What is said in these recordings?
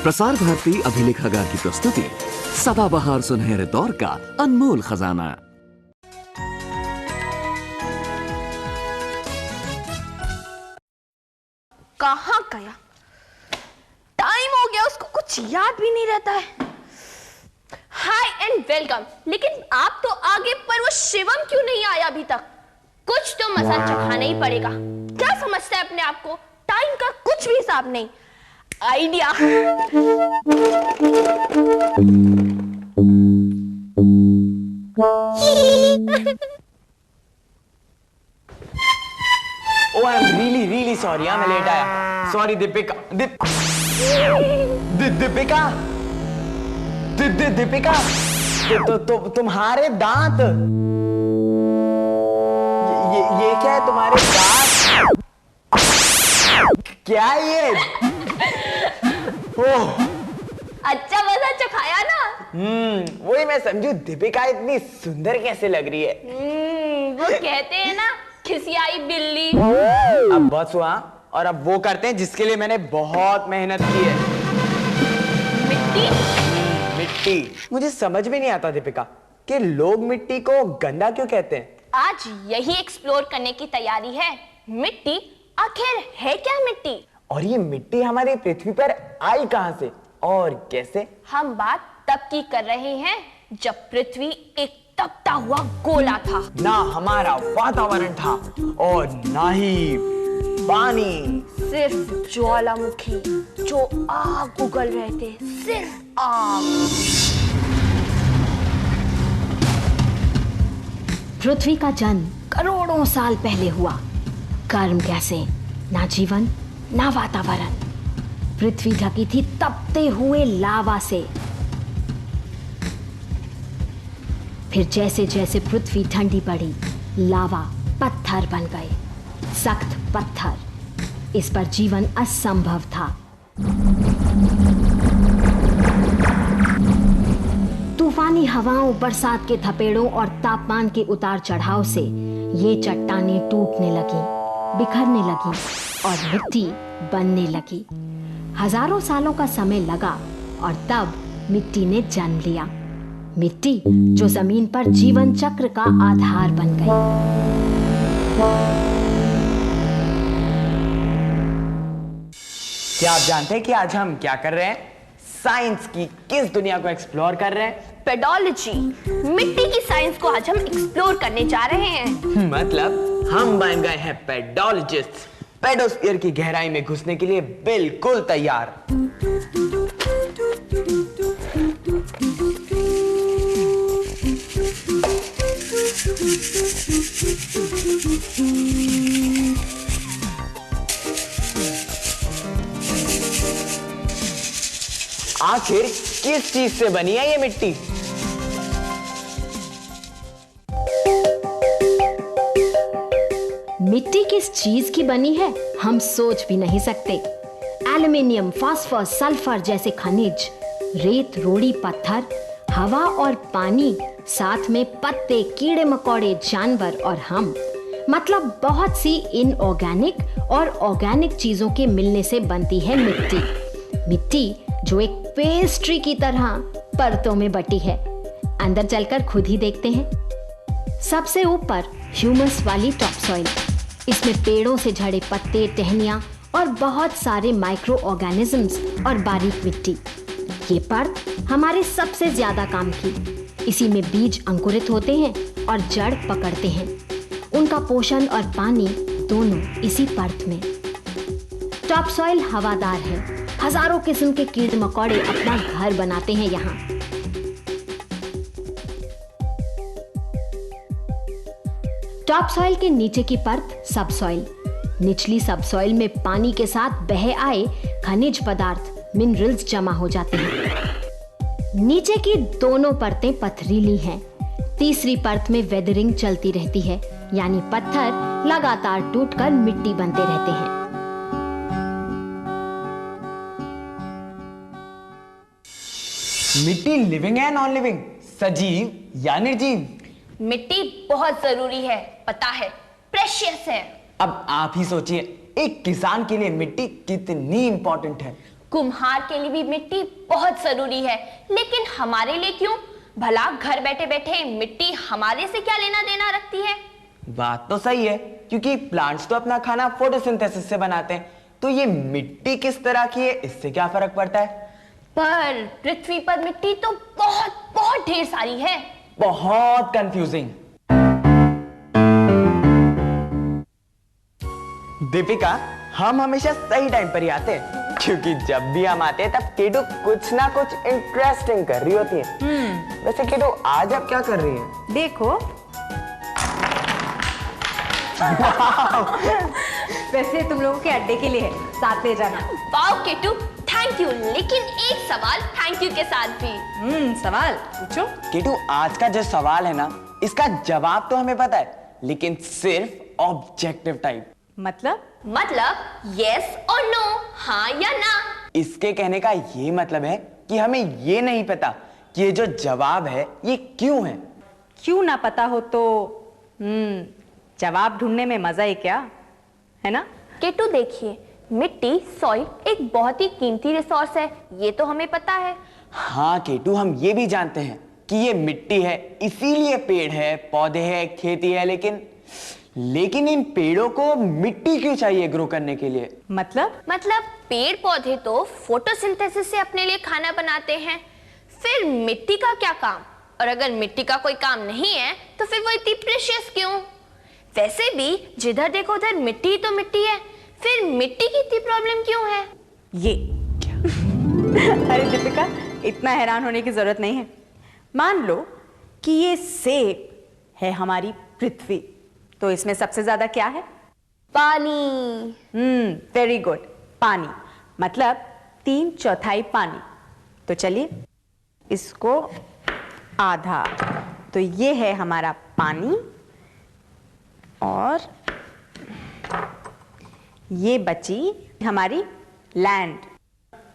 प्रसार भारती अभिलेखागार की प्रस्तुति सदाबहार सुनहरे दौर का अनमोल खजाना। कहाँ गया? टाइम हो गया, उसको कुछ याद भी नहीं रहता है। हाय एंड वेलकम। लेकिन आप तो आगे, पर वो शिवम क्यों नहीं आया अभी तक? कुछ तो मसाला चखाना ही पड़ेगा। क्या समझता है अपने आप को? टाइम का कुछ भी हिसाब नहीं। Idea. Oh, I'm really sorry. मैं लेट आया। Sorry दीपिका। दीपिका। दीपिका। तुम्हारे दांत। ये क्या है तुम्हारे दांत? क्या है ये? ओह। अच्छा मजा चखाया ना? वही मैं समझू, दीपिका इतनी सुंदर कैसे लग रही है? वो कहते हैं ना, खिसियाई बिल्ली। अब बस हुआ, और अब वो करते हैं जिसके लिए मैंने बहुत मेहनत की है। मिट्टी। मिट्टी। मुझे समझ में नहीं आता दीपिका कि लोग मिट्टी को गंदा क्यों कहते हैं। आज यही एक्सप्लोर करने की तैयारी है। मिट्टी आखिर है क्या मिट्टी? और ये मिट्टी हमारी पृथ्वी पर आई कहां से और कैसे? हम बात तब की कर रहे हैं जब पृथ्वी एक तपता हुआ गोला था। ना हमारा वातावरण था और ना ही पानी, सिर्फ ज्वालामुखी जो आग उगल रहे थे, सिर्फ आग। पृथ्वी का जन्म करोड़ों साल पहले हुआ। गर्म गैसें, ना जीवन ना वातावरण। पृथ्वी ढकी थी तपते हुए लावा से। फिर जैसे जैसे पृथ्वी ठंडी पड़ी, लावा पत्थर बन गए, सख्त पत्थर। इस पर जीवन असंभव था। तूफानी हवाओं, बरसात के थपेड़ों और तापमान के उतार चढ़ाव से ये चट्टानें टूटने लगी, बिखरने लगी और मिट्टी बनने लगी। हजारों सालों का समय लगा और तब मिट्टी ने जन्म लिया। मिट्टी जो जमीन पर जीवन चक्र का आधार बन गई। क्या आप जानते हैं कि आज हम क्या कर रहे हैं? साइंस की किस दुनिया को एक्सप्लोर कर रहे हैं? पेडोलॉजी। मिट्टी की साइंस को आज हम एक्सप्लोर करने जा रहे हैं। मतलब हम बन गए हैं पेडोलॉजिस्ट। पेडोस्फीयर की गहराई में घुसने के लिए बिल्कुल तैयार। आखिर किस चीज से बनी है ये मिट्टी? मिट्टी किस चीज की बनी है हम सोच भी नहीं सकते। एल्युमिनियम, फास्फोरस, सल्फर जैसे खनिज, रेत, रोड़ी, पत्थर, हवा और पानी, साथ में पत्ते, कीड़े मकोड़े, जानवर और हम, मतलब बहुत सी इनऑर्गेनिक और ऑर्गेनिक चीजों के मिलने से बनती है मिट्टी। मिट्टी जो एक पेस्ट्री की तरह परतों में बटी है। अंदर चलकर खुद ही देखते हैं। सबसे ऊपर ह्यूमस वाली टॉपसॉइल, इसमें पेड़ों से झड़े पत्ते, टहनियाँ और बहुत सारे माइक्रो ऑर्गेनिजम्स और बारीक मिट्टी। ये परत हमारे सबसे ज्यादा काम की। इसी में बीज अंकुरित होते हैं और जड़ पकड़ते हैं। उनका पोषण और पानी दोनों इसी परत में। टॉपसॉइल हवादार है। हजारों किस्म के कीड़े मकोड़े अपना घर बनाते हैं यहाँ। टॉपसॉइल के नीचे की परत सबसॉइल। निचली सबसॉइल में पानी के साथ बह आए खनिज पदार्थ, मिनरल्स जमा हो जाते हैं। नीचे की दोनों परतें पथरीली हैं। तीसरी परत में वेदरिंग चलती रहती है, यानी पत्थर लगातार टूटकर मिट्टी बनते रहते हैं। मिट्टी लिविंग है नॉन लिविंग, सजीव या निर्जीव? मिट्टी बहुत जरूरी है, पता है, प्रेशियस है। अब आप ही सोचिए, एक किसान के लिए मिट्टी कितनी इंपॉर्टेंट है। कुम्हार के लिए भी मिट्टी बहुत जरूरी है, लेकिन हमारे लिए क्यों? भला घर बैठे बैठे मिट्टी हमारे से क्या लेना देना रखती है? बात तो सही है, क्योंकि प्लांट्स तो अपना खाना फोटोसिंथेसिस से बनाते हैं, तो ये मिट्टी किस तरह की है, इससे क्या फर्क पड़ता है? पर पृथ्वी पर मिट्टी तो बहुत बहुत ढेर सारी है। बहुत कंफ्यूजिंग। दीपिका, हम हमेशा सही टाइम पर ही आते हैं, क्योंकि जब भी हम आते हैं तब केटू कुछ ना कुछ इंटरेस्टिंग कर रही होती है। वैसे केटू, आज आप क्या कर रही हैं? देखो। वैसे तुम लोगों के अड्डे के लिए है, साथ ले जाना। Wow K two, thank you. लेकिन एक सवाल थैंक यू के साथ भी। सवाल पूछो। केटू, आज का जो सवाल है ना, इसका जवाब तो हमें पता है, लेकिन सिर्फ ऑब्जेक्टिव टाइप। मतलब यस और नो, हाँ या ना। इसके कहने का ये मतलब है कि हमें ये नहीं पता कि ये जो जवाब है ये क्यों है। क्यों ना पता हो तो जवाब ढूंढने में मजा ही क्या है ना। केटू देखिए, मिट्टी सॉइल एक बहुत ही कीमती रिसोर्स है, ये तो हमें पता है। हाँ केटू, हम ये भी जानते हैं कि ये मिट्टी है, इसीलिए पेड़ है, पौधे है, खेती है, लेकिन इन पेड़ों को मिट्टी क्यों चाहिए ग्रो करने के लिए? मतलब पेड़ पौधे तो फोटोसिंथेसिस से अपने लिए खाना बनाते हैं, फिर मिट्टी का क्या काम? और अगर मिट्टी का कोई काम नहीं है तो फिर वो इतनी प्रेशियस क्यों? वैसे भी जिधर देखो उधर मिट्टी ही तो मिट्टी है, फिर मिट्टी की इतनी प्रॉब्लम क्यों है? ये अरे दीपिका, इतना हैरान होने की जरूरत नहीं है। मान लो कि ये सेब है हमारी पृथ्वी, तो इसमें सबसे ज्यादा क्या है? पानी। वेरी गुड, पानी। मतलब 3/4 पानी। तो चलिए इसको आधा, तो ये है हमारा पानी, और ये बची हमारी लैंड।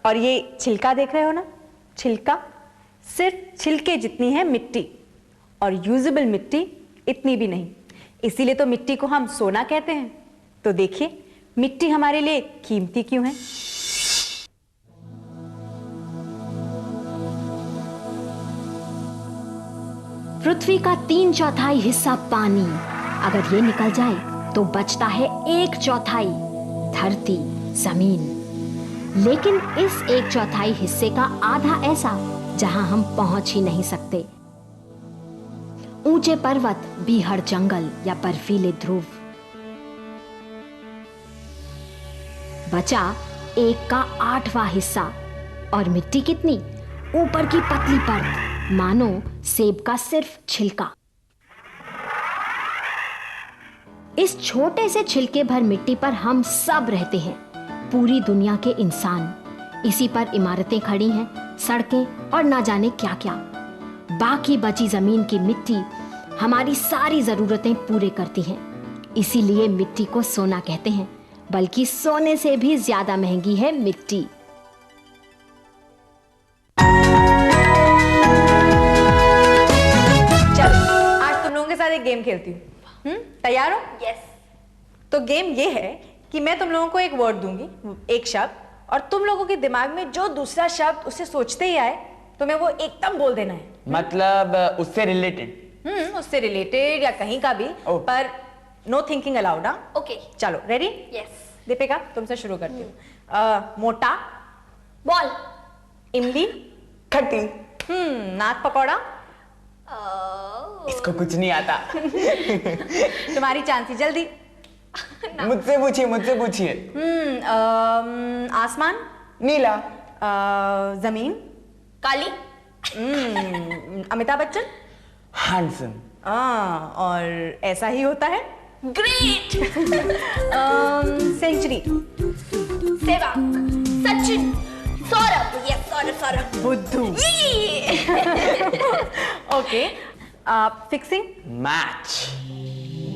और ये छिलका देख रहे हो ना, छिलका, सिर्फ छिलके जितनी है मिट्टी, और यूजेबल मिट्टी इतनी भी नहीं। इसीलिए तो मिट्टी को हम सोना कहते हैं। तो देखिए मिट्टी हमारे लिए कीमती क्यों है। पृथ्वी का 3/4 हिस्सा पानी, अगर ये निकल जाए तो बचता है 1/4 धरती, जमीन। लेकिन इस 1/4 हिस्से का आधा ऐसा जहां हम पहुंच ही नहीं सकते। ऊंचे पर्वत, बीहड़ जंगल या बर्फीले ध्रुव। बचा 1 का 8वां हिस्सा, और मिट्टी कितनी? ऊपर की पतली परत, मानो सेब का सिर्फ छिलका। इस छोटे से छिलके भर मिट्टी पर हम सब रहते हैं, पूरी दुनिया के इंसान। इसी पर इमारतें खड़ी हैं, सड़कें और ना जाने क्या क्या। बाकी बची जमीन की मिट्टी हमारी सारी जरूरतें पूरे करती हैं। इसीलिए मिट्टी को सोना कहते हैं, बल्कि सोने से भी ज्यादा महंगी है मिट्टी। चलो आज तुम लोगों के साथ एक गेम खेलती हूँ। तैयार हो? यस। तो गेम ये है कि मैं तुम लोगों को एक वर्ड दूंगी, एक शब्द, और तुम लोगों के दिमाग में जो दूसरा शब्द उसे सोचते ही आए तुम्हें वो एकदम बोल देना है। मतलब उससे रिलेटेड? उससे रिलेटेड या कहीं का भी, पर नो थिंकिंग अलाउड। ओके चलो, रेडी? यस। दीपिका, तुमसे शुरू करती हूँ। मोटा। बॉल। इमली। खट्टी। नाक पकौड़ा। इसको कुछ नहीं आता। तुम्हारी चांसी, जल्दी। मुझसे पूछिए। आसमान। नीला। जमीन। काली। अमिताभ बच्चन। हैंडसम। और ऐसा ही होता है। Great. Century. Sehwag. Sachin. Sourav. Yes, Sourav. बुद्धू। ओके। फिक्सिंग। मैच।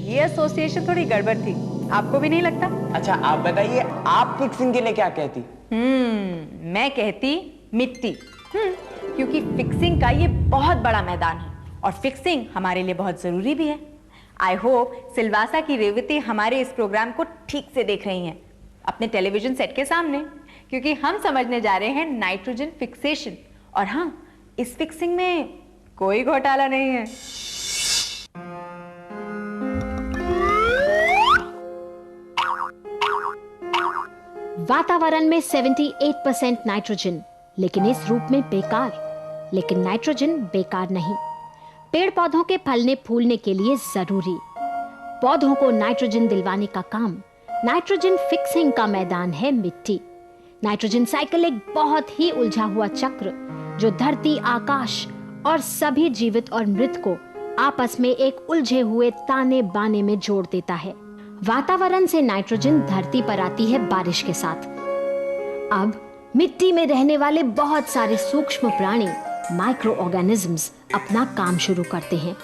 ये एसोसिएशन थोड़ी गड़बड़ थी, आपको भी नहीं लगता? अच्छा आप बताइए, आप फिक्सिंग के लिए क्या कहती? मैं कहती मिट्टी। क्योंकि फिक्सिंग का ये बहुत बड़ा मैदान है, और फिक्सिंग हमारे लिए बहुत जरूरी भी है। आई होप सिलवासा की रेवती हमारे इस प्रोग्राम को ठीक से देख रही हैं, अपने टेलीविजन सेट के सामने। क्योंकि हम समझने जा रहे हैं नाइट्रोजन फिक्सेशन। और हाँ, इस फिक्सिंग में कोई घोटाला नहीं है। वातावरण में 78% नाइट्रोजन, लेकिन इस रूप में बेकार। लेकिन नाइट्रोजन बेकार नहीं, पेड़ पौधों के फलने फूलने के लिए जरूरी। पौधों को नाइट्रोजन दिलवाने का काम नाइट्रोजन फिक्सिंग का मैदान है मिट्टी। नाइट्रोजन साइकिल एक बहुत ही उलझा हुआ चक्र जो धरती, आकाश और सभी जीवित और मृत को आपस में एक उलझे हुए ताने बाने में जोड़ देता है। वातावरण से नाइट्रोजन धरती पर आती है बारिश के साथ। अब मिट्टी में रहने वाले बहुत सारे सूक्ष्म प्राणी, माइक्रो ऑर्गेनिजम्स अपना काम शुरू करते हैं।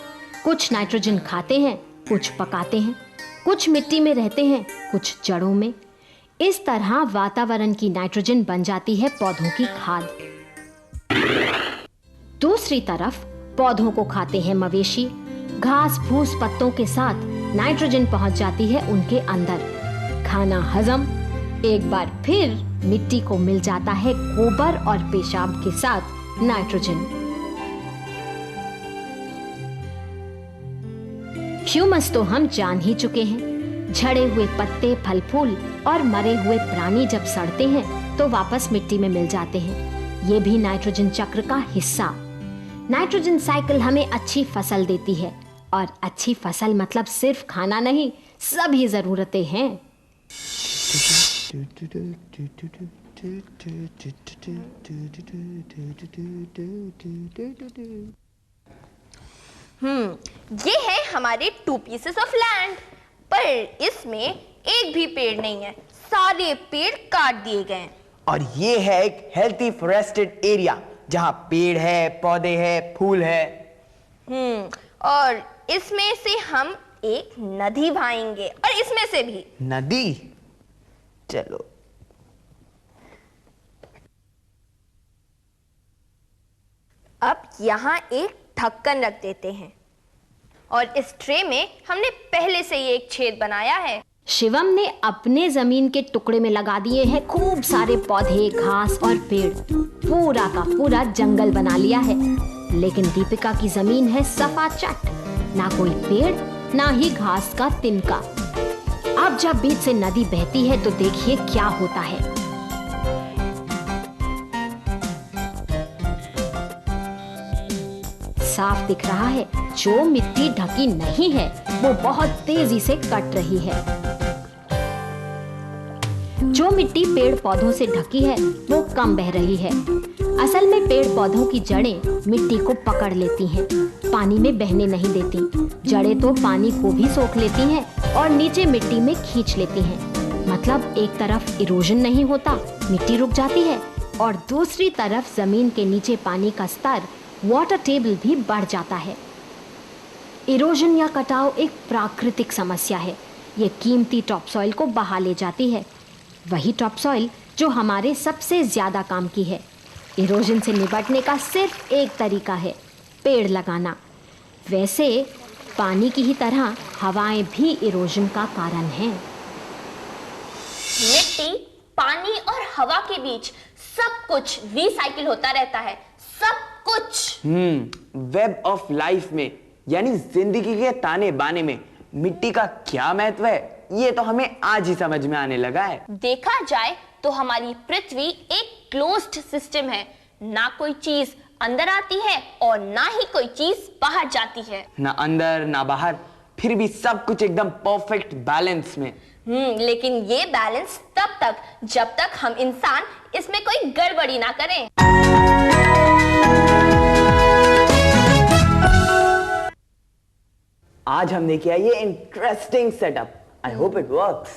कुछ नाइट्रोजन खाते हैं, कुछ पकाते हैं, कुछ मिट्टी में रहते हैं, कुछ जड़ों में। इस तरह वातावरण की नाइट्रोजन बन जाती है पौधों की खाद। दूसरी तरफ पौधों को खाते हैं मवेशी। घास फूस पत्तों के साथ नाइट्रोजन पहुंच जाती है उनके अंदर। खाना हजम, एक बार फिर मिट्टी को मिल जाता है गोबर और पेशाब के साथ नाइट्रोजन। ह्यूमस तो हम जान ही चुके हैं। झड़े हुए पत्ते, फल फूल और मरे हुए प्राणी जब सड़ते हैं तो वापस मिट्टी में मिल जाते हैं। ये भी नाइट्रोजन चक्र का हिस्सा। नाइट्रोजन साइकिल हमें अच्छी फसल देती है, और अच्छी फसल मतलब सिर्फ खाना नहीं, सभी जरूरतें हैं। ये है हमारे 2 pieces ऑफ लैंड, पर इसमें एक भी पेड़ नहीं है, सारे पेड़ काट दिए गए हैं। और ये है एक हेल्थी फॉरेस्टेड एरिया जहां पेड़ है, पौधे हैं, फूल है। और इसमें से हम एक नदी बहाएंगे, और इसमें से भी। नदी? चलो। अब यहाँ एक ढक्कन रख देते हैं, और इस ट्रे में हमने पहले से ही एक छेद बनाया है। शिवम ने अपने जमीन के टुकड़े में लगा दिए हैं खूब सारे पौधे, घास और पेड़। पूरा का पूरा जंगल बना लिया है। लेकिन दीपिका की जमीन है सफाचट, ना कोई पेड़, ना ही घास का तिनका। अब जब बीच से नदी बहती है तो देखिए क्या होता है। साफ दिख रहा है, जो मिट्टी ढकी नहीं है वो बहुत तेजी से कट रही है। जो मिट्टी पेड़ पौधों से ढकी है वो कम बह रही है। असल में पेड़ पौधों की जड़ें मिट्टी को पकड़ लेती हैं, पानी में बहने नहीं देती। जड़ें तो पानी को भी सोख लेती हैं और नीचे मिट्टी में खींच लेती हैं। मतलब एक तरफ इरोजन नहीं होता, मिट्टी रुक जाती है, और दूसरी तरफ जमीन के नीचे पानी का स्तर, वाटर टेबल भी बढ़ जाता है। इरोजन या कटाव एक प्राकृतिक समस्या है। ये कीमती टॉपसॉइल को बहा ले जाती है, वही टॉपसॉइल जो हमारे सबसे ज्यादा काम की है। इरोजन से निपटने का सिर्फ एक तरीका है, पेड़ लगाना। वैसे पानी की ही तरह हवाएं भी इरोजन का कारण हैं। मिट्टी, पानी और हवा के बीच सब कुछ रिसाइकिल होता रहता है, सब कुछ। वेब ऑफ लाइफ में, यानी जिंदगी के ताने बाने में मिट्टी का क्या महत्व है, ये तो हमें आज ही समझ में आने लगा है। देखा जाए तो हमारी पृथ्वी एक क्लोज्ड सिस्टम है। ना कोई चीज अंदर आती है और ना ही कोई चीज बाहर जाती है। ना अंदर ना बाहर, फिर भी सब कुछ एकदम परफेक्ट बैलेंस में। लेकिन ये बैलेंस तब तक जब तक हम इंसान इसमें कोई गड़बड़ी ना करें। आज हमने किया ये interesting setup. I hope it works.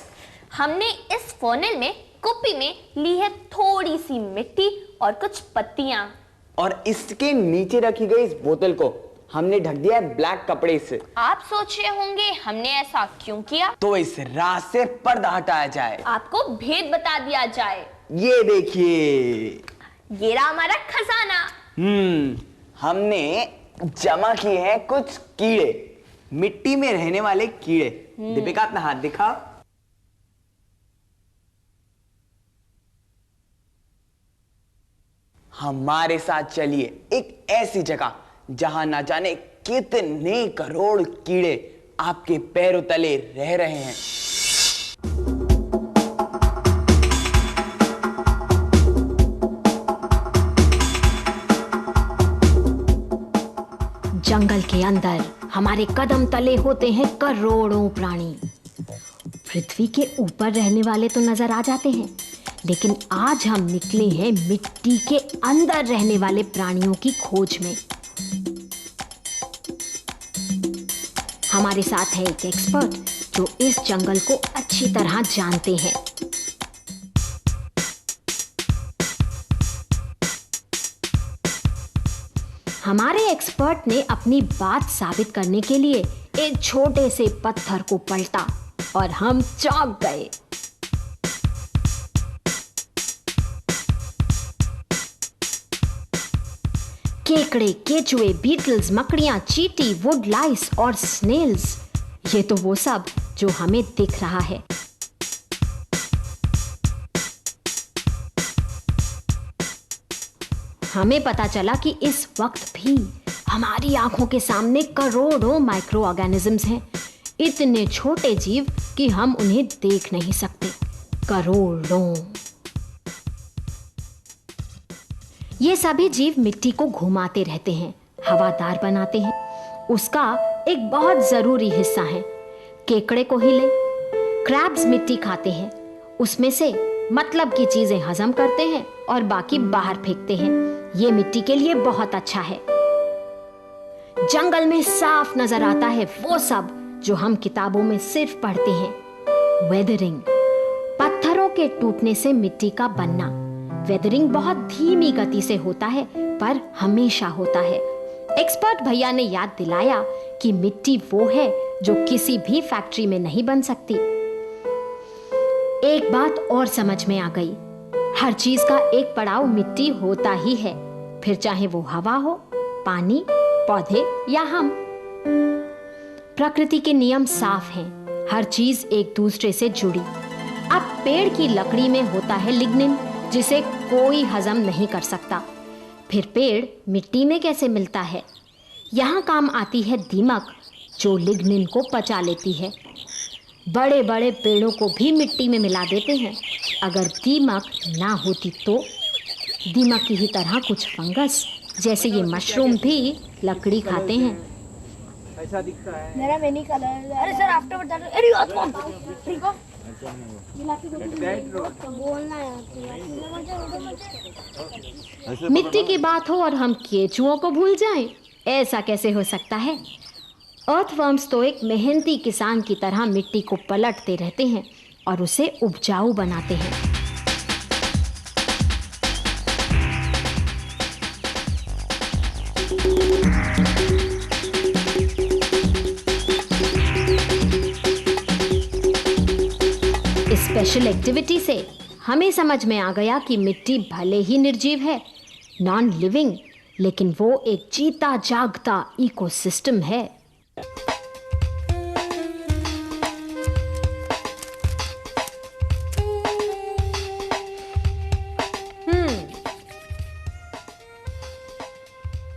हमने इस फॉनेल में कुप्पी में ली है थोड़ी सी मिट्टी और कुछ पत्तियां, और इसके नीचे रखी गई इस बोतल को हमने ढक दिया है ब्लैक कपड़े से। आप सोच रहे होंगे हमने ऐसा क्यों किया? तो इस रात से पर्दा हटाया जाए, आपको भेद बता दिया जाए। ये देखिए, ये रहा हमारा खजाना। हमने जमा किए हैं कुछ कीड़े, मिट्टी में रहने वाले कीड़े। दीपिका अपना हाथ दिखा। हमारे साथ चलिए एक ऐसी जगह जहां ना जाने कितने करोड़ कीड़े आपके पैरों तले रह रहे हैं। जंगल के अंदर हमारे कदम तले होते हैं करोड़ों प्राणी। पृथ्वी के ऊपर रहने वाले तो नजर आ जाते हैं, लेकिन आज हम निकले हैं मिट्टी के अंदर रहने वाले प्राणियों की खोज में। हमारे साथ है एक एक्सपर्ट जो इस जंगल को अच्छी तरह जानते हैं। हमारे एक्सपर्ट ने अपनी बात साबित करने के लिए एक छोटे से पत्थर को पलटा और हम चौंक गए। केकड़े, केचुए, बीटल्स, मकड़ियां, चींटी, वुड लाइस और स्नेल्स, ये तो वो सब जो हमें दिख रहा है। हमें पता चला कि इस वक्त भी हमारी आंखों के सामने करोड़ों माइक्रो ऑर्गेनिजम्स हैं, इतने छोटे जीव कि हम उन्हें देख नहीं सकते। करोड़ों। ये सभी जीव मिट्टी को घुमाते रहते हैं, हवादार बनाते हैं। उसका एक बहुत जरूरी हिस्सा है। केकड़े को ही ले, क्रैब्स मिट्टी खाते हैं, उसमें से मतलब की चीजें हजम करते हैं और बाकी बाहर फेंकते हैं। ये मिट्टी के लिए बहुत अच्छा है। जंगल में साफ नजर आता है वो सब जो हम किताबों में सिर्फ पढ़ते हैं। वेदरिंग, पत्थरों के टूटने से मिट्टी का बनना। वेदरिंग बहुत धीमी गति से होता है पर हमेशा होता है। एक्सपर्ट भैया ने याद दिलाया कि मिट्टी वो है जो किसी भी फैक्ट्री में नहीं बन सकती। एक बात और समझ में आ गई, हर चीज का एक पड़ाव मिट्टी होता ही है, फिर चाहे वो हवा हो, पानी, पौधे या हम। प्रकृति के नियम साफ हैं, हर चीज एक दूसरे से जुड़ी। अब पेड़ की लकड़ी में होता है लिग्निन, जिसे कोई हजम नहीं कर सकता। फिर पेड़ मिट्टी में कैसे मिलता है? यहाँ काम आती है दीमक, जो लिग्निन को पचा लेती है। बड़े बड़े पेड़ों को भी मिट्टी में मिला देते हैं। अगर दीमक ना होती तो दीमक की ही तरह कुछ फंगस जैसे ये मशरूम भी लकड़ी खाते हैं। ऐसा दिखता है। मेरा मेनी कलर। अरे सर आफ्टर बता दो। अरे यार कौन ठीक हो बोलना यार। मिट्टी की बात हो और हम केचुओं को भूल जाएं, ऐसा कैसे हो सकता है? अर्थवर्म्स तो एक मेहनती किसान की तरह मिट्टी को पलटते रहते हैं और उसे उपजाऊ बनाते हैं। इस स्पेशल एक्टिविटी से हमें समझ में आ गया कि मिट्टी भले ही निर्जीव है, नॉन लिविंग, लेकिन वो एक जीता जागता इकोसिस्टम है।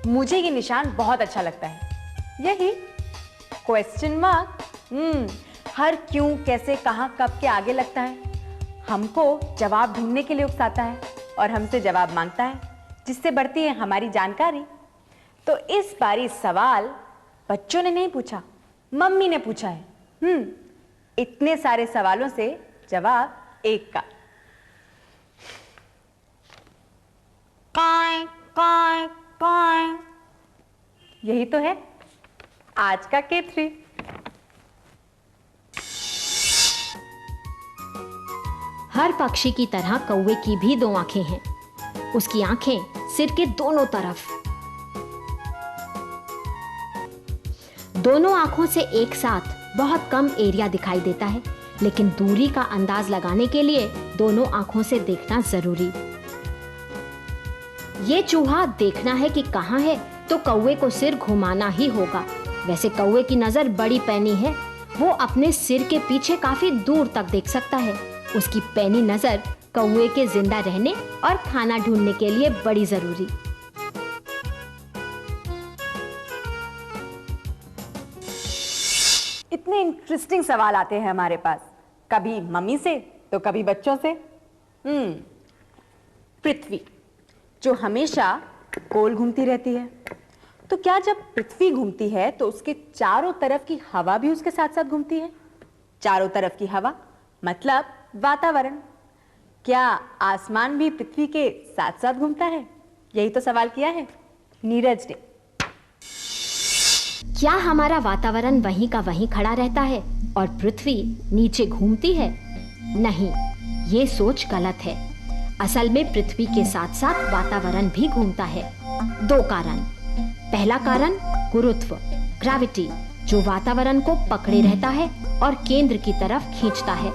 मुझे ये निशान बहुत अच्छा लगता है, यही क्वेश्चन मार्क। हर क्यों, कैसे, कहां, कब के आगे लगता है, हमको जवाब ढूंढने के लिए उकसाता है और हमसे जवाब मांगता है, जिससे बढ़ती है हमारी जानकारी। तो इस बारी सवाल बच्चों ने नहीं पूछा, मम्मी ने पूछा है। इतने सारे सवालों से जवाब एक का। काय काय काय, यही तो है आज का K3। हर पक्षी की तरह कौवे की भी दो आंखें हैं। उसकी आंखें सिर के दोनों तरफ। दोनों आंखों से एक साथ बहुत कम एरिया दिखाई देता है, लेकिन दूरी का अंदाज लगाने के लिए दोनों आंखों से देखना जरूरी। ये चूहा देखना है कि कहां है तो कौवे को सिर घुमाना ही होगा। वैसे कौवे की नजर बड़ी पैनी है, वो अपने सिर के पीछे काफी दूर तक देख सकता है। उसकी पैनी नजर कौवे के जिंदा रहने और खाना ढूंढने के लिए बड़ी जरूरी। इतने इंटरेस्टिंग सवाल आते हैं हमारे पास, कभी मम्मी से तो कभी बच्चों से। पृथ्वी जो हमेशा गोल घूमती रहती है, तो क्या जब पृथ्वी घूमती है तो उसके चारों तरफ की हवा भी उसके साथ साथ घूमती है? चारों तरफ की हवा मतलब वातावरण। क्या आसमान भी पृथ्वी के साथ साथ घूमता है? यही तो सवाल किया है नीरज ने। क्या हमारा वातावरण वहीं का वहीं खड़ा रहता है और पृथ्वी नीचे घूमती है? नहीं, ये सोच गलत है। असल में पृथ्वी के साथ साथ वातावरण भी घूमता है। 2 कारण। पहला कारण गुरुत्व, ग्रेविटी, जो वातावरण को पकड़े रहता है और केंद्र की तरफ खींचता है।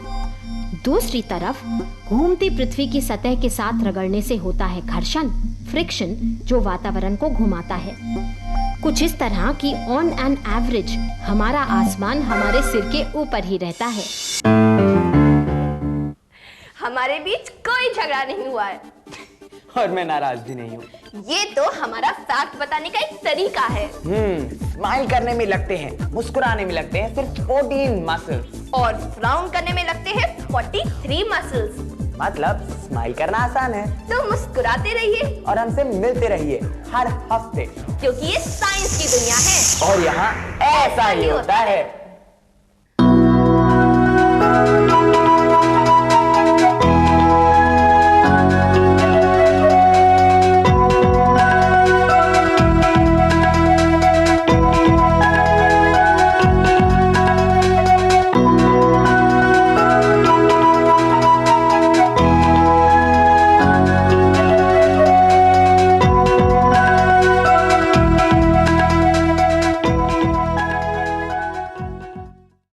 दूसरी तरफ घूमती पृथ्वी की सतह के साथ रगड़ने से होता है घर्षण, फ्रिक्शन, जो वातावरण को घुमाता है। कुछ इस तरह कि ऑन एन एवरेज हमारा आसमान हमारे सिर के ऊपर ही रहता है। हमारे बीच कोई झगड़ा नहीं हुआ है और मैं नाराज भी नहीं हूँ। ये तो हमारा फैक्ट बताने का एक तरीका है। स्माइल करने में लगते हैं, मुस्कुराने में लगते हैं सिर्फ 14 मसल्स, और फ्राउन करने में लगते हैं 43 मसल्स। मतलब स्माइल करना आसान है। तो मुस्कुराते रहिए और हमसे मिलते रहिए हर हफ्ते, क्योंकि ये साइंस की दुनिया है और यहाँ ऐसा ही होता है।